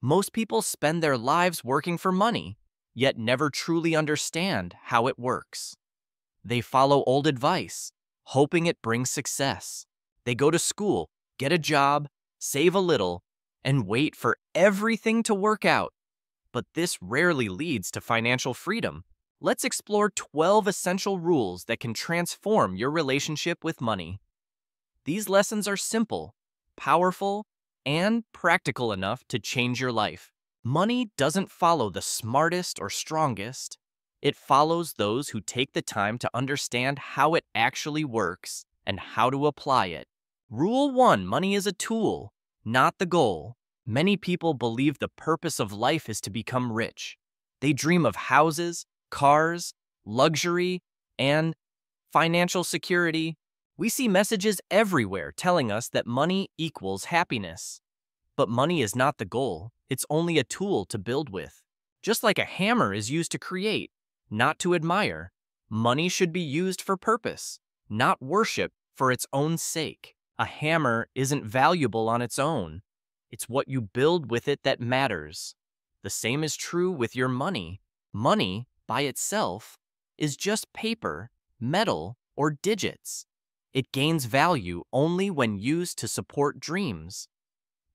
Most people spend their lives working for money, yet never truly understand how it works. They follow old advice, hoping it brings success. They go to school, get a job, save a little, and wait for everything to work out. But this rarely leads to financial freedom. Let's explore 12 essential rules that can transform your relationship with money. These lessons are simple, powerful, and practical enough to change your life. Money doesn't follow the smartest or strongest. It follows those who take the time to understand how it actually works and how to apply it. Rule 1: money is a tool, not the goal. Many people believe the purpose of life is to become rich. They dream of houses, cars, luxury, and financial security. We see messages everywhere telling us that money equals happiness. But money is not the goal. It's only a tool to build with. Just like a hammer is used to create, not to admire, money should be used for purpose, not worship for its own sake. A hammer isn't valuable on its own. It's what you build with it that matters. The same is true with your money. Money, by itself, is just paper, metal, or digits. It gains value only when used to support dreams,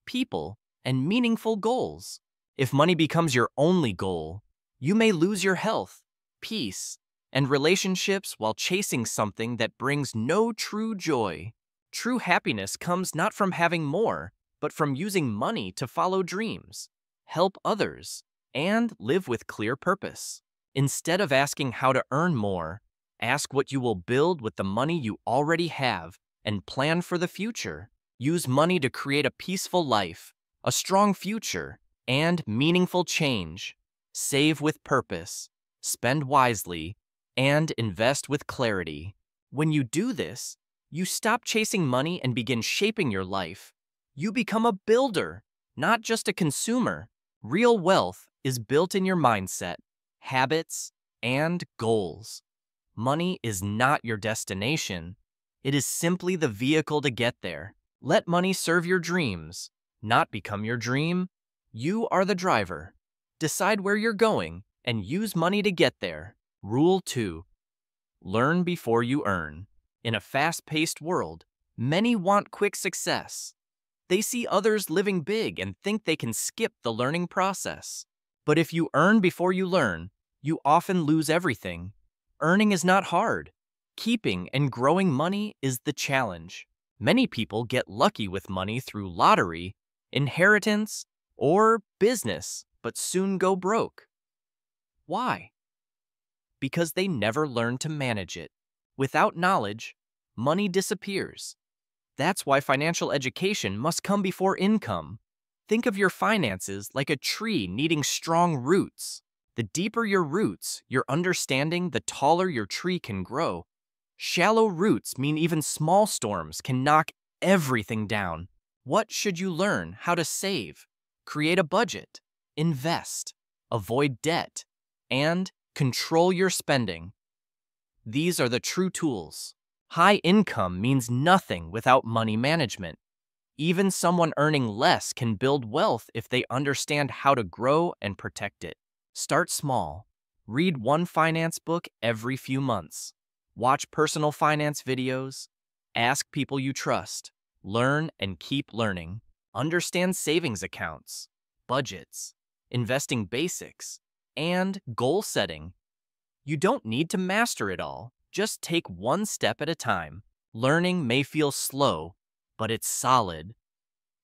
people, and meaningful goals. If money becomes your only goal, you may lose your health, peace, and relationships while chasing something that brings no true joy. True happiness comes not from having more, but from using money to follow dreams, help others, and live with clear purpose. Instead of asking how to earn more, ask what you will build with the money you already have and plan for the future. Use money to create a peaceful life, a strong future, and meaningful change. Save with purpose, spend wisely, and invest with clarity. When you do this, you stop chasing money and begin shaping your life. You become a builder, not just a consumer. Real wealth is built in your mindset, habits, and goals. Money is not your destination. It is simply the vehicle to get there. Let money serve your dreams, not become your dream. You are the driver. Decide where you're going and use money to get there. Rule 2: learn before you earn. In a fast-paced world, many want quick success. They see others living big and think they can skip the learning process. But if you earn before you learn, you often lose everything. Earning is not hard. Keeping and growing money is the challenge. Many people get lucky with money through lottery, inheritance, or business, but soon go broke. Why? Because they never learn to manage it. Without knowledge, money disappears. That's why financial education must come before income. Think of your finances like a tree needing strong roots. The deeper your roots, your understanding, the taller your tree can grow. Shallow roots mean even small storms can knock everything down. What should you learn? How to save, create a budget, invest, avoid debt, and control your spending. These are the true tools. High income means nothing without money management. Even someone earning less can build wealth if they understand how to grow and protect it. Start small. Read one finance book every few months. Watch personal finance videos. Ask people you trust. Learn and keep learning. Understand savings accounts, budgets, investing basics, and goal setting. You don't need to master it all. Just take one step at a time. Learning may feel slow, but it's solid.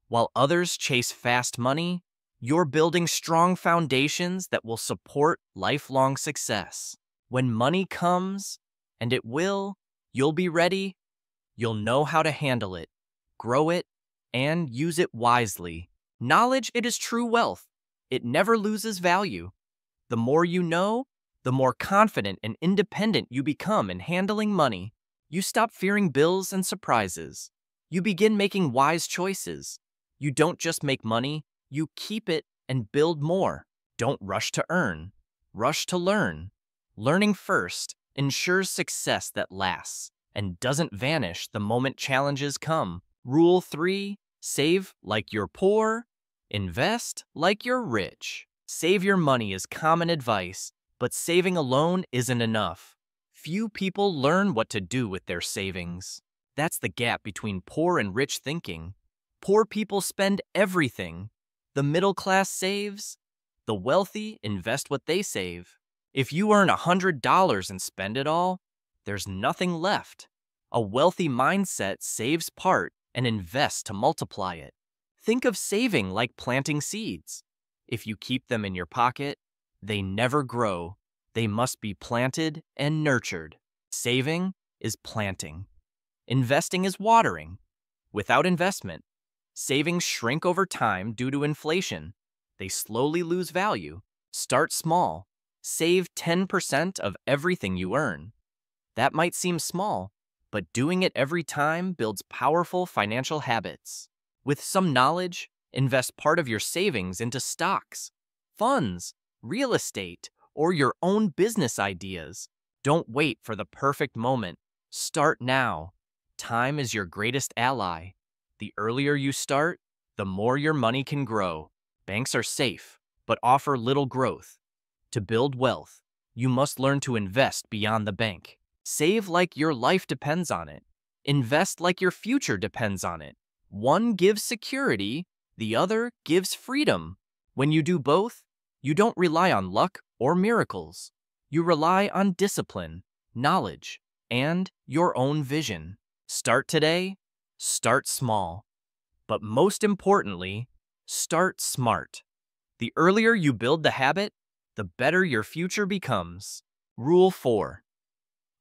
While others chase fast money, you're building strong foundations that will support lifelong success. When money comes, and it will, you'll be ready. You'll know how to handle it, grow it, and use it wisely. Knowledge, it is true wealth. It never loses value. The more you know, the more confident and independent you become in handling money. You stop fearing bills and surprises. You begin making wise choices. You don't just make money, you keep it and build more. Don't rush to earn. Rush to learn. Learning first ensures success that lasts and doesn't vanish the moment challenges come. Rule 3: save like you're poor Invest like you're rich. Save your money is common advice, but saving alone isn't enough. Few people learn what to do with their savings. That's the gap between poor and rich thinking. Poor people spend everything. The middle class saves. The wealthy invest what they save. If you earn $100 and spend it all, there's nothing left. A wealthy mindset saves part and invests to multiply it. Think of saving like planting seeds. If you keep them in your pocket, they never grow. They must be planted and nurtured. Saving is planting. Investing is watering. Without investment, savings shrink over time due to inflation. They slowly lose value. Start small. Save 10% of everything you earn. That might seem small, but doing it every time builds powerful financial habits. With some knowledge, invest part of your savings into stocks, funds, real estate, or your own business ideas. Don't wait for the perfect moment. Start now. Time is your greatest ally. The earlier you start, the more your money can grow. Banks are safe, but offer little growth. To build wealth, you must learn to invest beyond the bank. Save like your life depends on it. Invest like your future depends on it. One gives security, the other gives freedom. When you do both, you don't rely on luck or miracles. You rely on discipline, knowledge, and your own vision. Start today, start small. But most importantly, start smart. The earlier you build the habit, the better your future becomes. Rule 4.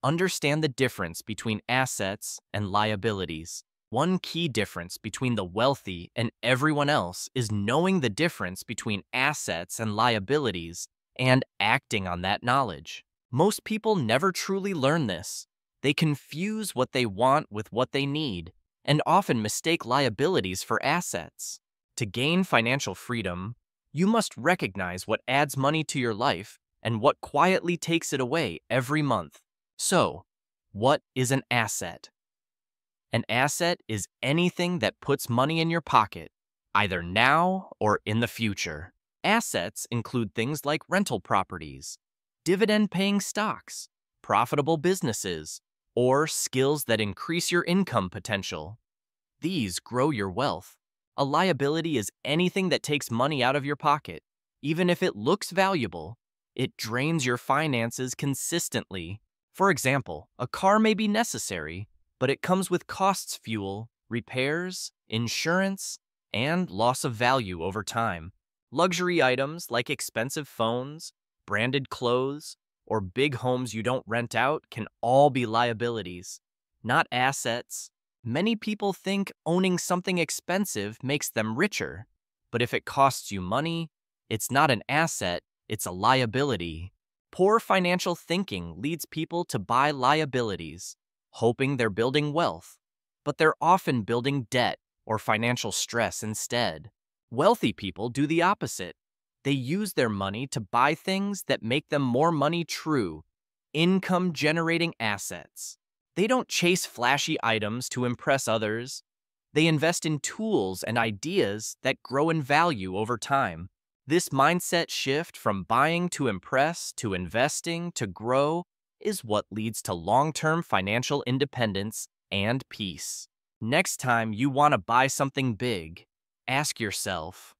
Understand the difference between assets and liabilities. One key difference between the wealthy and everyone else is knowing the difference between assets and liabilities and acting on that knowledge. Most people never truly learn this. They confuse what they want with what they need and often mistake liabilities for assets. To gain financial freedom, you must recognize what adds money to your life and what quietly takes it away every month. So, what is an asset? An asset is anything that puts money in your pocket, either now or in the future. Assets include things like rental properties, dividend-paying stocks, profitable businesses, or skills that increase your income potential. These grow your wealth. A liability is anything that takes money out of your pocket. Even if it looks valuable, it drains your finances consistently. For example, a car may be necessary, but it comes with costs: fuel, repairs, insurance, and loss of value over time. Luxury items like expensive phones, branded clothes, or big homes you don't rent out can all be liabilities, not assets. Many people think owning something expensive makes them richer, but if it costs you money, it's not an asset, it's a liability. Poor financial thinking leads people to buy liabilities, hoping they're building wealth, but they're often building debt or financial stress instead. Wealthy people do the opposite. They use their money to buy things that make them more money, true income-generating assets. They don't chase flashy items to impress others. They invest in tools and ideas that grow in value over time. This mindset shift from buying to impress to investing to grow is what leads to long-term financial independence and peace. Next time you want to buy something big, ask yourself,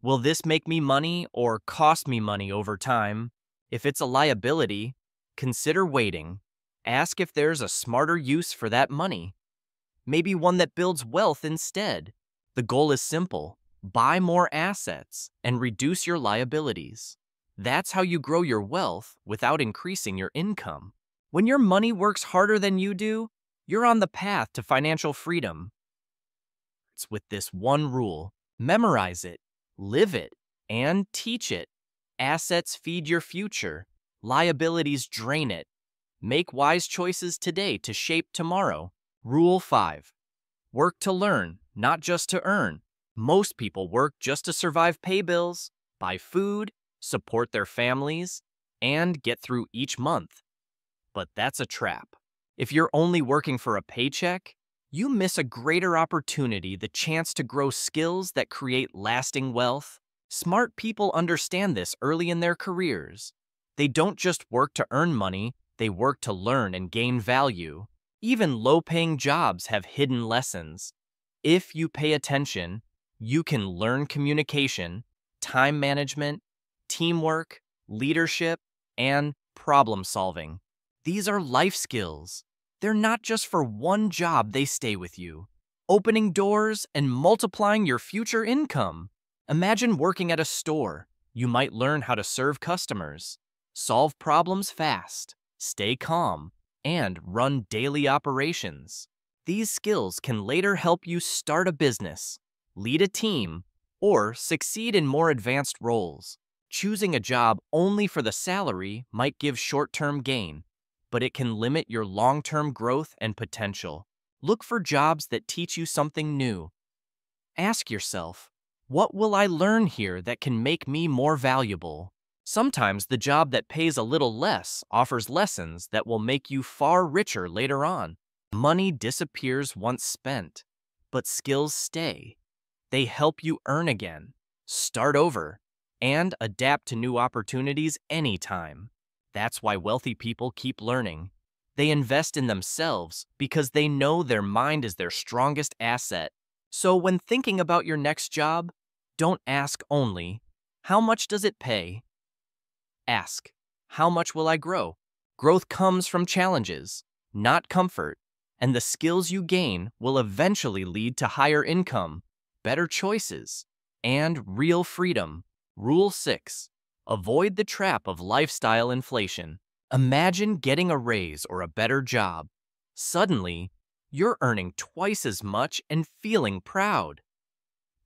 will this make me money or cost me money over time? If it's a liability, consider waiting. Ask if there's a smarter use for that money. Maybe one that builds wealth instead. The goal is simple: buy more assets and reduce your liabilities. That's how you grow your wealth without increasing your income. When your money works harder than you do, you're on the path to financial freedom. It's with this one rule: memorize it, live it, and teach it. Assets feed your future. Liabilities drain it. Make wise choices today to shape tomorrow. Rule 5. Work to learn, not just to earn. Most people work just to survive, pay bills, buy food, support their families, and get through each month. But that's a trap. If you're only working for a paycheck, You miss a greater opportunity, the chance to grow skills that create lasting wealth. Smart people understand this early in their careers. They don't just work to earn money, they work to learn and gain value. Even low-paying jobs have hidden lessons. If you pay attention, you can learn communication, time management, teamwork, leadership, and problem solving. These are life skills. They're not just for one job, they stay with you, opening doors and multiplying your future income. Imagine working at a store. You might learn how to serve customers, solve problems fast, stay calm, and run daily operations. These skills can later help you start a business, lead a team, or succeed in more advanced roles. Choosing a job only for the salary might give short-term gain, but it can limit your long-term growth and potential. Look for jobs that teach you something new. Ask yourself, what will I learn here that can make me more valuable? Sometimes the job that pays a little less offers lessons that will make you far richer later on. Money disappears once spent, but skills stay. They help you earn again, start over, and adapt to new opportunities anytime. That's why wealthy people keep learning. They invest in themselves because they know their mind is their strongest asset. So when thinking about your next job, don't ask only, how much does it pay? Ask, how much will I grow? Growth comes from challenges, not comfort, and the skills you gain will eventually lead to higher income, better choices, and real freedom. Rule 6. Avoid the trap of lifestyle inflation. Imagine getting a raise or a better job. Suddenly, you're earning twice as much and feeling proud.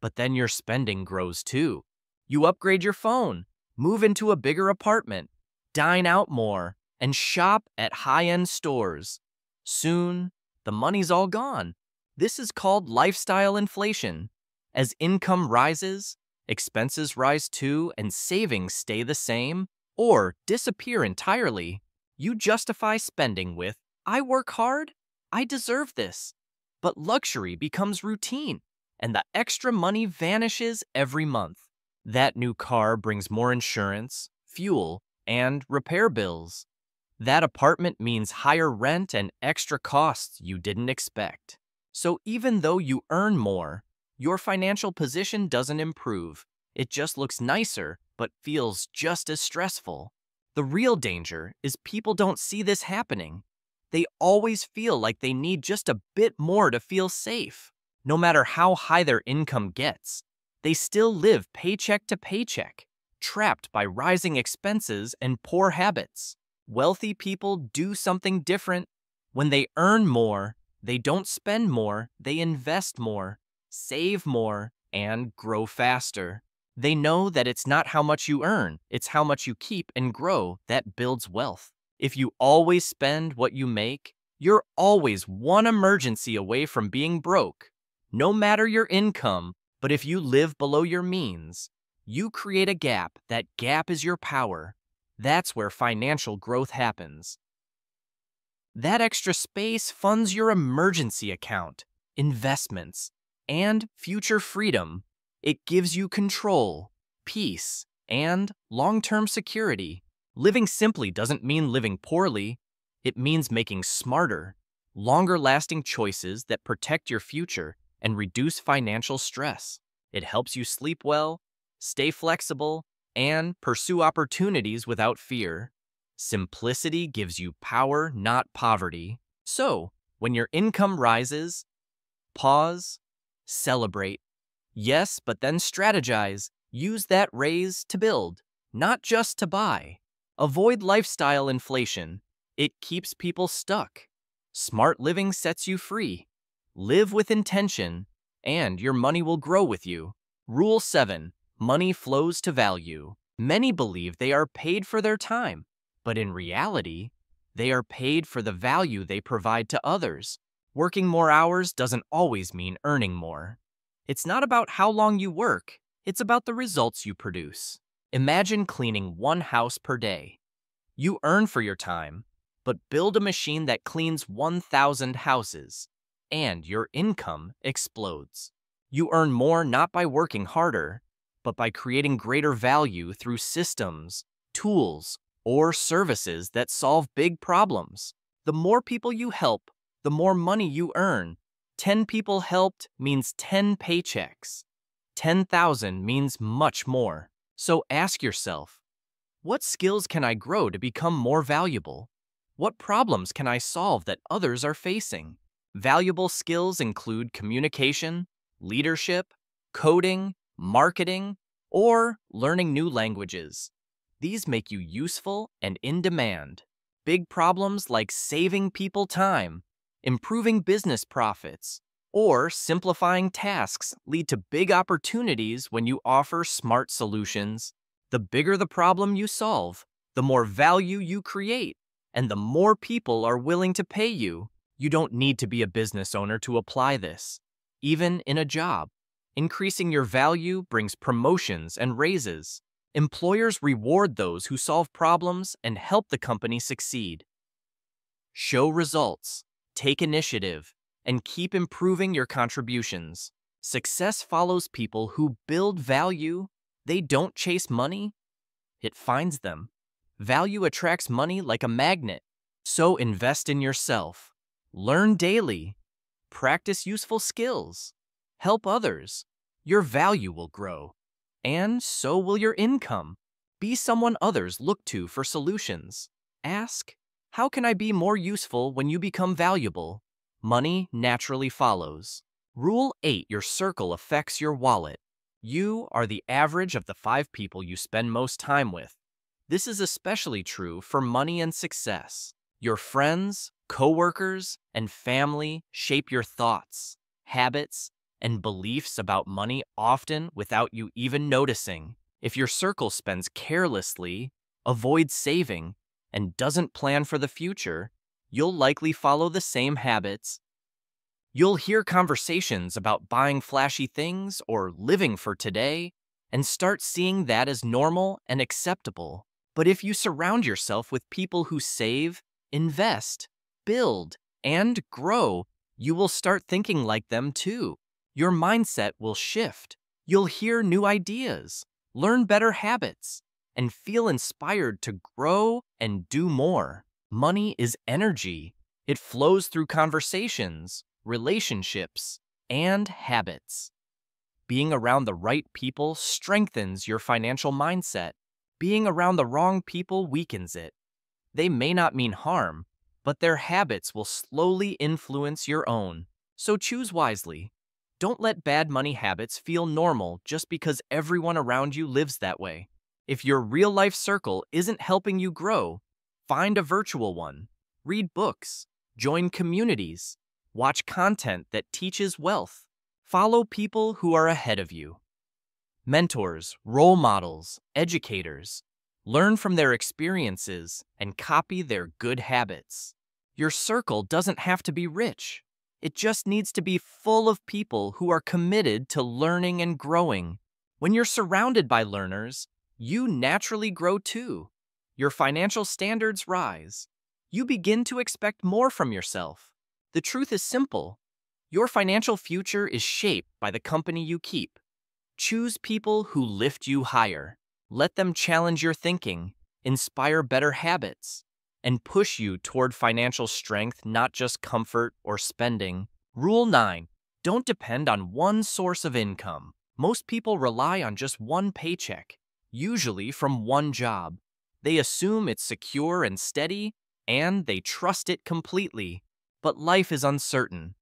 But then your spending grows too. You upgrade your phone, move into a bigger apartment, dine out more, and shop at high-end stores. Soon, the money's all gone. This is called lifestyle inflation. As income rises, expenses rise too, and savings stay the same or disappear entirely. You justify spending with, I work hard, I deserve this. But luxury becomes routine, and the extra money vanishes every month. That new car brings more insurance, fuel, and repair bills. That apartment means higher rent and extra costs you didn't expect. So even though you earn more, your financial position doesn't improve. It just looks nicer, but feels just as stressful. The real danger is people don't see this happening. They always feel like they need just a bit more to feel safe. No matter how high their income gets, they still live paycheck to paycheck, trapped by rising expenses and poor habits. Wealthy people do something different. When they earn more, they don't spend more, they invest more, save more, and grow faster. They know that it's not how much you earn, it's how much you keep and grow that builds wealth. If you always spend what you make, you're always one emergency away from being broke. No matter your income, but if you live below your means, you create a gap. That gap is your power. That's where financial growth happens. That extra space funds your emergency account, investments, and future freedom. It gives you control, peace, and long-term security. Living simply doesn't mean living poorly. It means making smarter, longer-lasting choices that protect your future and reduce financial stress. It helps you sleep well, stay flexible, and pursue opportunities without fear. Simplicity gives you power, not poverty. So, when your income rises, pause, celebrate. Yes, but then strategize. Use that raise to build, not just to buy. Avoid lifestyle inflation. It keeps people stuck. Smart living sets you free. Live with intention, and your money will grow with you. Rule 7. Money flows to value. Many believe they are paid for their time, but in reality, they are paid for the value they provide to others. Working more hours doesn't always mean earning more. It's not about how long you work, it's about the results you produce. Imagine cleaning one house per day. You earn for your time, but build a machine that cleans 1,000 houses. and your income explodes. You earn more not by working harder, but by creating greater value through systems, tools, or services that solve big problems. The more people you help, the more money you earn. 10 people helped means 10 paychecks. 10,000 means much more. So ask yourself, what skills can I grow to become more valuable? What problems can I solve that others are facing? Valuable skills include communication, leadership, coding, marketing, or learning new languages. These make you useful and in demand. Big problems like saving people time, improving business profits, or simplifying tasks lead to big opportunities when you offer smart solutions. The bigger the problem you solve, the more value you create, and the more people are willing to pay you. You don't need to be a business owner to apply this. Even in a job, increasing your value brings promotions and raises. Employers reward those who solve problems and help the company succeed. Show results, take initiative, and keep improving your contributions. Success follows people who build value. They don't chase money, it finds them. Value attracts money like a magnet. So invest in yourself. Learn daily. Practice useful skills. Help others. Your value will grow. And so will your income. Be someone others look to for solutions. Ask, how can I be more useful when you become valuable? Money naturally follows. Rule 8: your circle affects your wallet. You are the average of the 5 people you spend most time with. This is especially true for money and success. Your friends, coworkers, and family shape your thoughts, habits, and beliefs about money often without you even noticing. If your circle spends carelessly, avoids saving, and doesn't plan for the future, you'll likely follow the same habits. You'll hear conversations about buying flashy things or living for today and start seeing that as normal and acceptable. But if you surround yourself with people who save, invest, build, and grow, you will start thinking like them too. Your mindset will shift. You'll hear new ideas, learn better habits, and feel inspired to grow and do more. Money is energy. It flows through conversations, relationships, and habits. Being around the right people strengthens your financial mindset. Being around the wrong people weakens it. They may not mean harm, but their habits will slowly influence your own. So choose wisely. Don't let bad money habits feel normal just because everyone around you lives that way. If your real-life circle isn't helping you grow, find a virtual one. Read books, join communities, watch content that teaches wealth. Follow people who are ahead of you. Mentors, role models, educators. Learn from their experiences and copy their good habits. Your circle doesn't have to be rich. It just needs to be full of people who are committed to learning and growing. When you're surrounded by learners, you naturally grow too. Your financial standards rise. You begin to expect more from yourself. The truth is simple. Your financial future is shaped by the company you keep. Choose people who lift you higher. Let them challenge your thinking, inspire better habits, and push you toward financial strength, not just comfort or spending. Rule 9: don't depend on one source of income. Most people rely on just one paycheck, usually from one job. They assume it's secure and steady, and they trust it completely. But life is uncertain.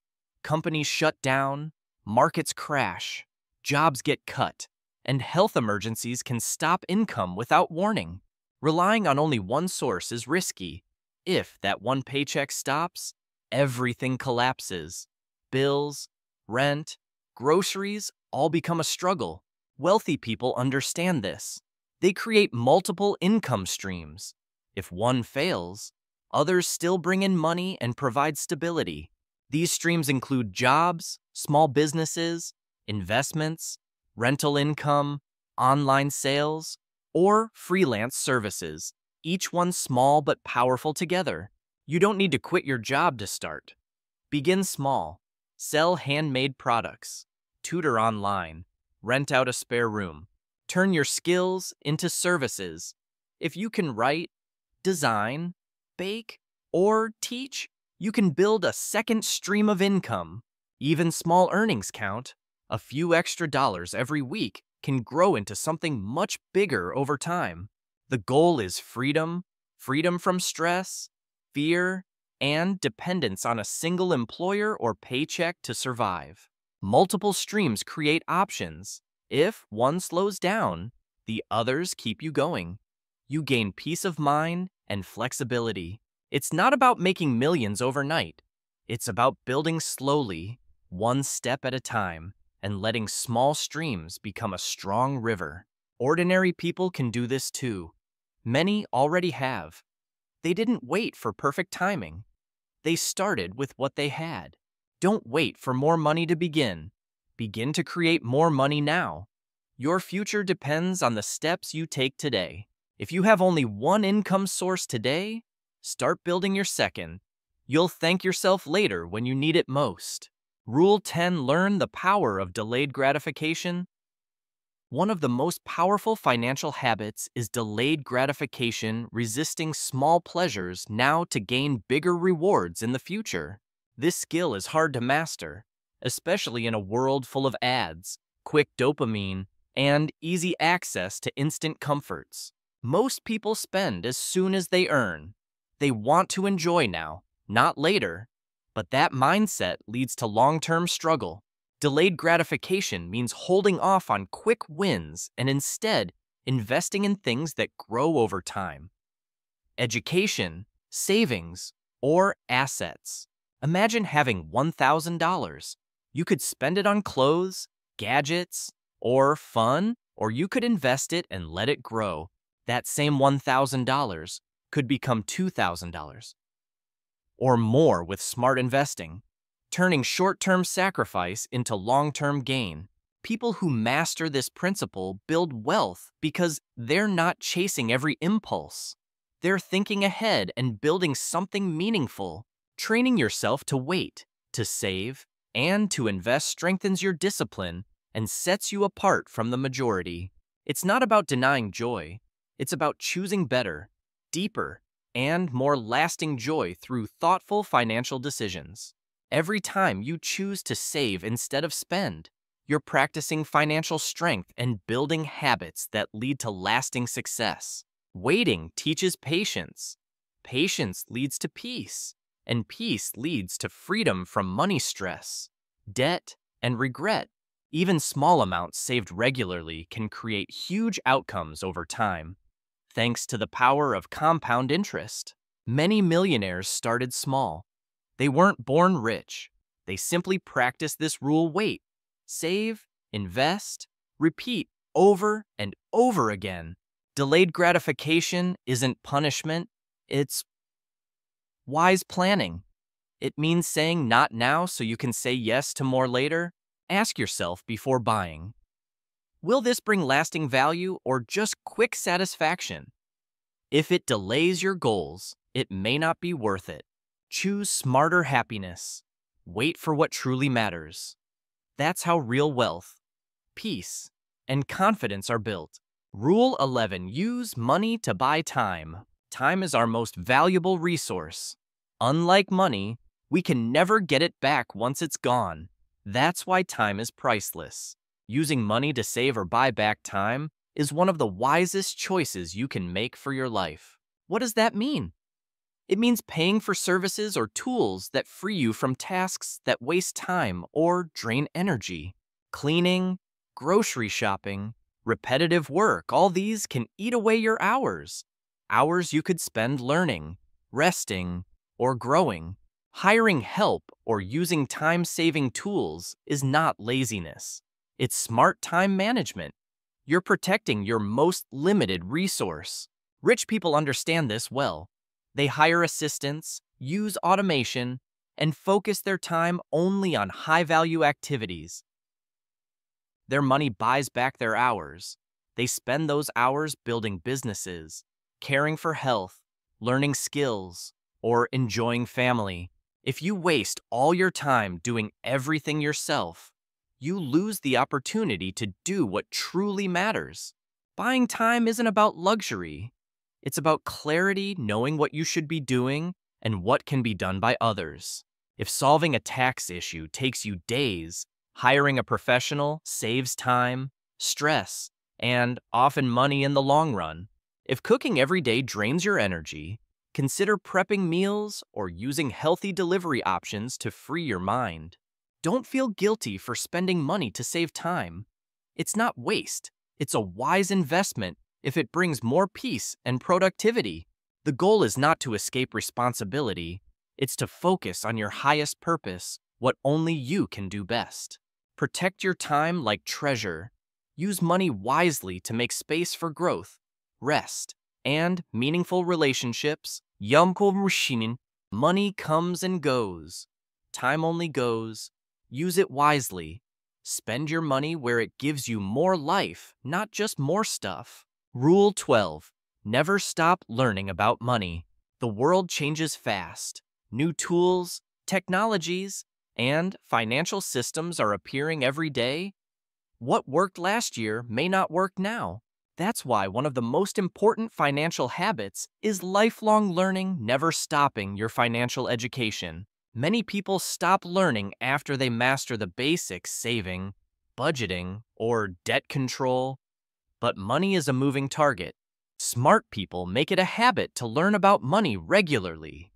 Companies shut down, markets crash, jobs get cut, and health emergencies can stop income without warning. Relying on only one source is risky. If that one paycheck stops, everything collapses. Bills, rent, groceries all become a struggle. Wealthy people understand this. They create multiple income streams. If one fails, others still bring in money and provide stability. These streams include jobs, small businesses, investments, rental income, online sales, or freelance services, each one small but powerful together. You don't need to quit your job to start. Begin small. Sell handmade products, tutor online, rent out a spare room. Turn your skills into services. If you can write, design, bake, or teach, you can build a second stream of income. Even small earnings count. A few extra dollars every week can grow into something much bigger over time. The goal is freedom, freedom from stress, fear, and dependence on a single employer or paycheck to survive. Multiple streams create options. If one slows down, the others keep you going. You gain peace of mind and flexibility. It's not about making millions overnight. It's about building slowly, one step at a time, and letting small streams become a strong river. Ordinary people can do this too. Many already have. They didn't wait for perfect timing. They started with what they had. Don't wait for more money to begin. Begin to create more money now. Your future depends on the steps you take today. If you have only one income source today, start building your second. You'll thank yourself later when you need it most. Rule 10: Learn the power of delayed gratification. One of the most powerful financial habits is delayed gratification, resisting small pleasures now to gain bigger rewards in the future. This skill is hard to master, especially in a world full of ads, quick dopamine, and easy access to instant comforts. Most people spend as soon as they earn. They want to enjoy now, not later. But that mindset leads to long-term struggle. Delayed gratification means holding off on quick wins and instead investing in things that grow over time. Education, savings, or assets. Imagine having $1,000. You could spend it on clothes, gadgets, or fun, or you could invest it and let it grow. That same $1,000 could become $2,000 or more with smart investing, turning short-term sacrifice into long-term gain. People who master this principle build wealth because they're not chasing every impulse. They're thinking ahead and building something meaningful. Training yourself to wait, to save, and to invest strengthens your discipline and sets you apart from the majority. It's not about denying joy. It's about choosing better, deeper, and more lasting joy through thoughtful financial decisions. Every time you choose to save instead of spend, you're practicing financial strength and building habits that lead to lasting success. Waiting teaches patience. Patience leads to peace, and peace leads to freedom from money stress, debt, and regret. Even small amounts saved regularly can create huge outcomes over time. Thanks to the power of compound interest, many millionaires started small. They weren't born rich. They simply practiced this rule: wait, save, invest, repeat over and over again. Delayed gratification isn't punishment, it's wise planning. It means saying not now so you can say yes to more later. Ask yourself before buying, will this bring lasting value or just quick satisfaction? If it delays your goals, it may not be worth it. Choose smarter happiness. Wait for what truly matters. That's how real wealth, peace, and confidence are built. Rule 11: Use money to buy time. Time is our most valuable resource. Unlike money, we can never get it back once it's gone. That's why time is priceless. Using money to save or buy back time is one of the wisest choices you can make for your life. What does that mean? It means paying for services or tools that free you from tasks that waste time or drain energy. Cleaning, grocery shopping, repetitive work, all these can eat away your hours. Hours you could spend learning, resting, or growing. Hiring help or using time-saving tools is not laziness. It's smart time management. You're protecting your most limited resource. Rich people understand this well. They hire assistants, use automation, and focus their time only on high-value activities. Their money buys back their hours. They spend those hours building businesses, caring for health, learning skills, or enjoying family. If you waste all your time doing everything yourself, you lose the opportunity to do what truly matters. Buying time isn't about luxury. It's about clarity, knowing what you should be doing and what can be done by others. If solving a tax issue takes you days, hiring a professional saves time, stress, and often money in the long run. If cooking every day drains your energy, consider prepping meals or using healthy delivery options to free your mind. Don't feel guilty for spending money to save time. It's not waste, it's a wise investment if it brings more peace and productivity. The goal is not to escape responsibility, it's to focus on your highest purpose, what only you can do best. Protect your time like treasure. Use money wisely to make space for growth, rest, and meaningful relationships. Money comes and goes. Time only goes. Use it wisely. Spend your money where it gives you more life, not just more stuff. Rule 12. Never stop learning about money. The world changes fast. New tools, technologies, and financial systems are appearing every day. What worked last year may not work now. That's why one of the most important financial habits is lifelong learning, never stopping your financial education. Many people stop learning after they master the basics: saving, budgeting, or debt control. But money is a moving target. Smart people make it a habit to learn about money regularly.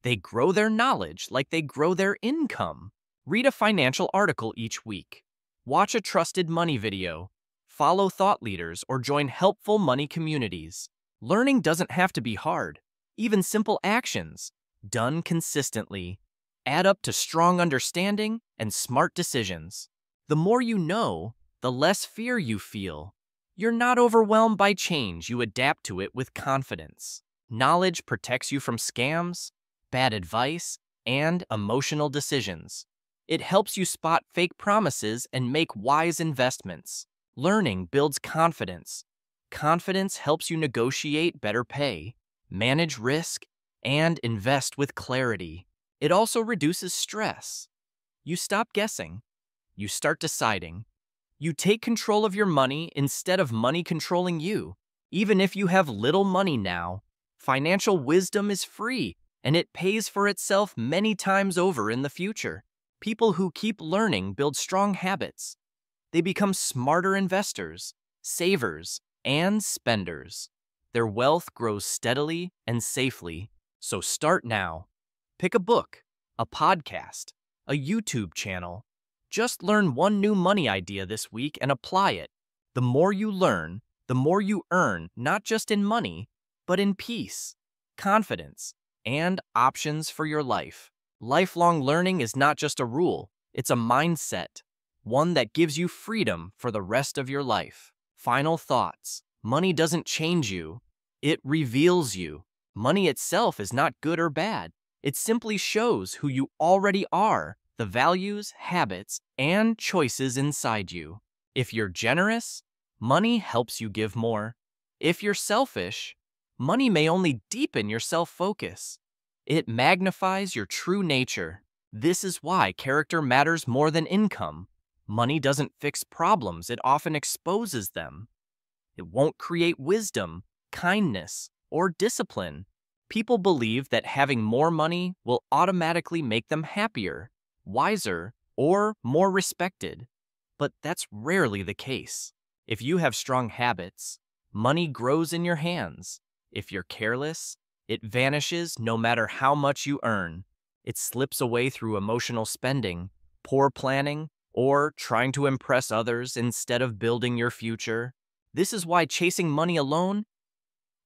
They grow their knowledge like they grow their income. Read a financial article each week. Watch a trusted money video. Follow thought leaders or join helpful money communities. Learning doesn't have to be hard. Even simple actions, done consistently, add up to strong understanding and smart decisions. The more you know, the less fear you feel. You're not overwhelmed by change, you adapt to it with confidence. Knowledge protects you from scams, bad advice, and emotional decisions. It helps you spot fake promises and make wise investments. Learning builds confidence. Confidence helps you negotiate better pay, manage risk, and invest with clarity. It also reduces stress. You stop guessing. You start deciding. You take control of your money instead of money controlling you. Even if you have little money now, financial wisdom is free, and it pays for itself many times over in the future. People who keep learning build strong habits. They become smarter investors, savers, and spenders. Their wealth grows steadily and safely. So start now. Pick a book, a podcast, a YouTube channel. Just learn one new money idea this week and apply it. The more you learn, the more you earn, not just in money, but in peace, confidence, and options for your life. Lifelong learning is not just a rule, it's a mindset, one that gives you freedom for the rest of your life. Final thoughts. Money doesn't change you, it reveals you. Money itself is not good or bad. It simply shows who you already are, the values, habits, and choices inside you. If you're generous, money helps you give more. If you're selfish, money may only deepen your self-focus. It magnifies your true nature. This is why character matters more than income. Money doesn't fix problems, it often exposes them. It won't create wisdom, kindness, or discipline. People believe that having more money will automatically make them happier, wiser, or more respected. But that's rarely the case. If you have strong habits, money grows in your hands. If you're careless, it vanishes no matter how much you earn. It slips away through emotional spending, poor planning, or trying to impress others instead of building your future. This is why chasing money alone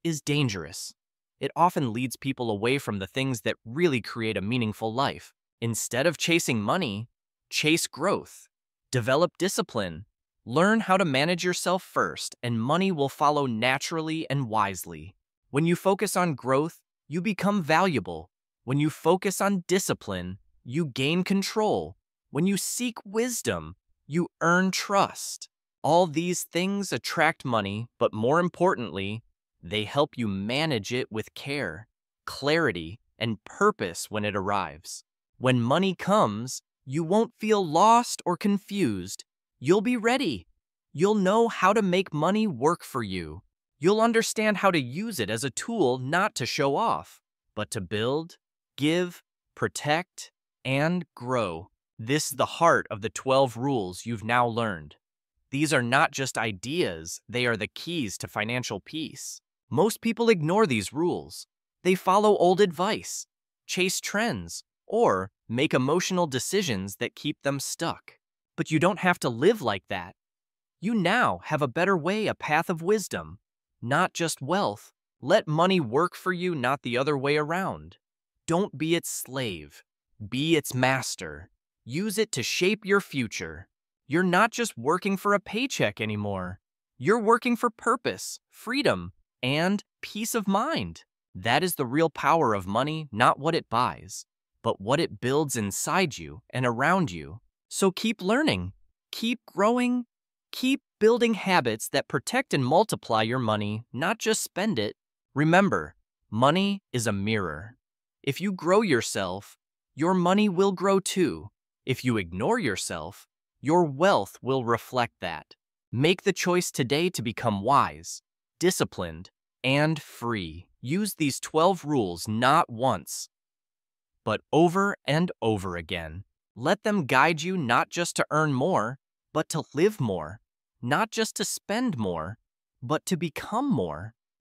is dangerous. It often leads people away from the things that really create a meaningful life. Instead of chasing money, chase growth. Develop discipline. Learn how to manage yourself first, and money will follow naturally and wisely. When you focus on growth, you become valuable. When you focus on discipline, you gain control. When you seek wisdom, you earn trust. All these things attract money, but more importantly, they help you manage it with care, clarity, and purpose when it arrives. When money comes, you won't feel lost or confused. You'll be ready. You'll know how to make money work for you. You'll understand how to use it as a tool not to show off, but to build, give, protect, and grow. This is the heart of the 12 rules you've now learned. These are not just ideas, they are the keys to financial peace. Most people ignore these rules. They follow old advice, chase trends, or make emotional decisions that keep them stuck. But you don't have to live like that. You now have a better way, a path of wisdom, not just wealth. Let money work for you, not the other way around. Don't be its slave. Be its master. Use it to shape your future. You're not just working for a paycheck anymore. You're working for purpose, freedom, and peace of mind. That is the real power of money, not what it buys, but what it builds inside you and around you. So keep learning, keep growing, keep building habits that protect and multiply your money, not just spend it. Remember, money is a mirror. If you grow yourself, your money will grow too. If you ignore yourself, your wealth will reflect that. Make the choice today to become wise, disciplined, and free. Use these 12 rules not once, but over and over again. Let them guide you not just to earn more, but to live more. Not just to spend more, but to become more.